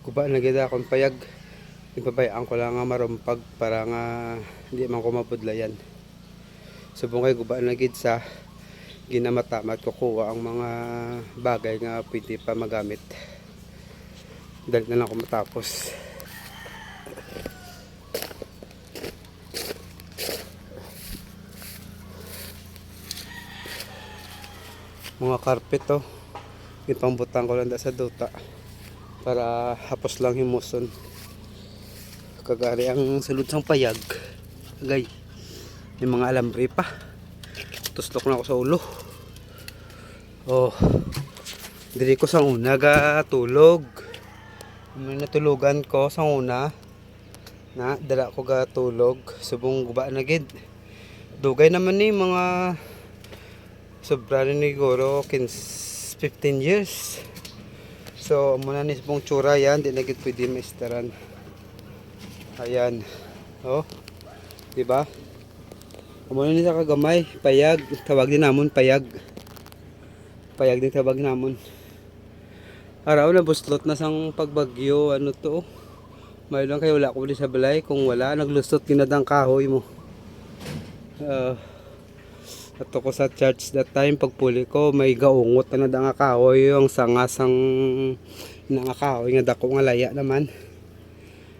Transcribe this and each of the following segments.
guba na gid akong payag. Ipabayaan ko lang nga marumpag para nga hindi man ko mapudlayan. Subong kay guba na gid sa ginamatamat ko kuha ang mga bagay nga pwede pa magamit. Dali na lang ako matapos. Mga carpet to. Ipambutan ko lang sa duta para hapos lang himuson. Kagari ang sulod sang payag. Agay. May mga alambre pa. Tuslok na ako sa ulo. Oh. Diri ko sang una gatulog. May natulugan ko sang una. Na dala ko gatulog. Subong guba na gid. Dugay naman ni mga sobra rin siguro 15 years. So muna ni pong tsura yan. Di na gid pwede maistaran. Ayan. Oh. Diba? Muna ni sa kagamay. Payag. Tawag din namon payag. Payag din tawag namon. Araw na buslot na sang pagbagyo. Ano to? May lang kayo wala ko din sa balay. Kung wala, naglusot kinadang kahoy mo. Ato ko sa church that time. Pagpuli ko, may gaungot na nga kahoy. Yung sangasang nga kahoy. Nga dako nga laya naman.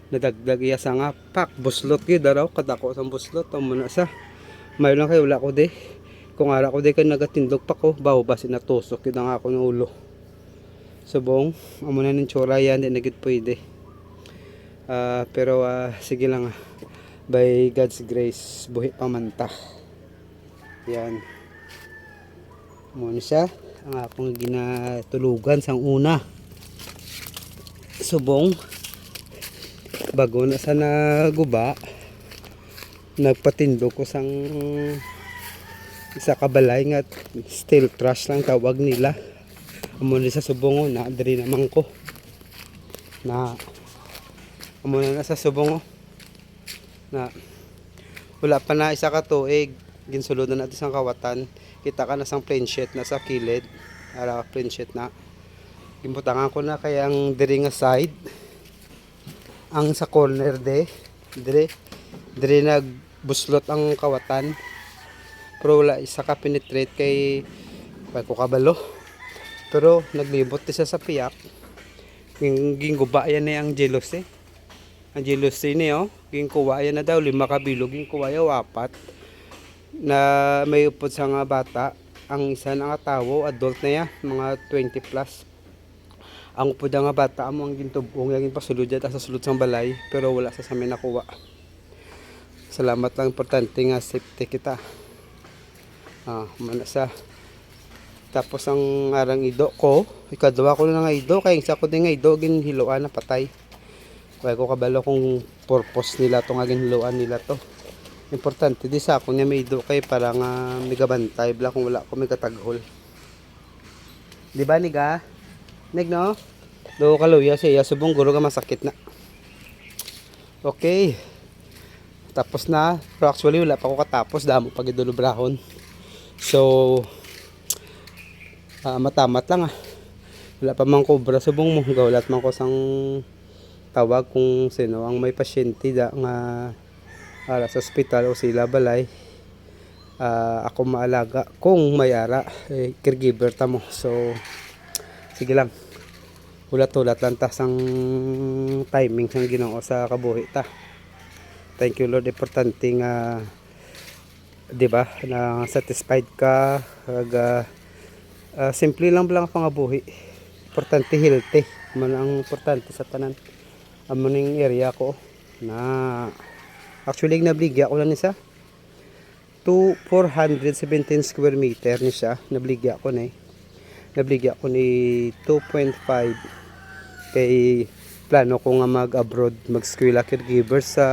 Nadagdag iya sa nga pak. Buslot yun daraw. Kadako sang buslot. Ang muna sa. May lang kayo wala ko di. Kung ara ko di ka nagatindog pa ko. Baho ba sinatusok. Yun nga ako ng ulo. Subong. Amo na ng tsura yan. Di nagit pwede. Pero sige lang. By God's grace. Buhi pamanta. Yan. Muna siya. Ang akong ginatulugan sang una. Subong. Bago na sa naguba, nagpatindog ko sang isa kabalay nga steel truss lang tawag nila. Amuna sa subong na diri naman ko. Na amuna na sa subong na wala pa na isa ka tuig ginsulod na natin sang kawatan. Kita ka na sang plain sheet na sa kilid. Ara plain sheet na. Gimbutangan ko na kaya ang diri nga side. Ang sa corner dire nagbuslot ang kawatan, pero wala isa ka penetrate kay ko kabalo, pero naglibot isa sa piyak ginguba yan ang jealousy ni ginkuha yan na daw 5 kabilog ginkuha yaw 4 na may upod sa nga bata, ang isa na nga tawo adult na yan mga 20 plus. Ang upod nga bata amo ang gintubong yung pasulod dyan sa sulod sang balay, pero wala sa samin nakuha. Salamat lang, importante nga safety kita. Manasa. Tapos ang arang ido ko, ikadwa ko na nga ido, kaya isa ko din nga ido ginhiluan na patay. Kaya ko kabalo kung purpose nila to nga ginhiluan nila to. Importante di sa ako nga may ido kay para nga may gabantay bla kung wala ko may kataghol. Di ba niga? No? Do kaluya siya subong guro ka masakit na. Okay. Tapos na. Pero actually wala pa ako katapos. Damo pag idulubrahon. So matamat lang Wala pa mang kubra subong mo. Gawlat man ko sang tawag kung sino ang may pasyente da nga sa ospital o sila balay. Ako maalaga kung may ara caregiver ta mo. So sige lang. Ulat-ulat lang ta sang timing sang Ginoo sa kabuhi ta. Thank you Lord, importante nga 'di ba na satisfied ka simple lang ang pangabuhi. Importante healthy man ang importante sa tanan. Amo ning area ko na actually nabligya ko lang ni sa 417 square meter ni siya. Nabligya ko ni 2.5 kay plano ko nga mag-abroad, mag-eskwela caregiver sa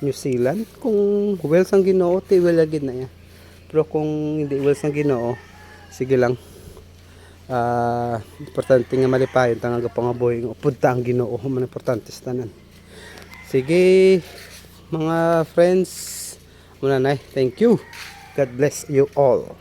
New Zealand. Kung well sang Ginoo, well agad na yan. Pero kung hindi well sang Ginoo, sige lang. Importante nga malipayon tanga pangabuhi nga upod ta ang Ginoo, man importante sa tanan. Sige mga friends, muna na. Thank you. God bless you all.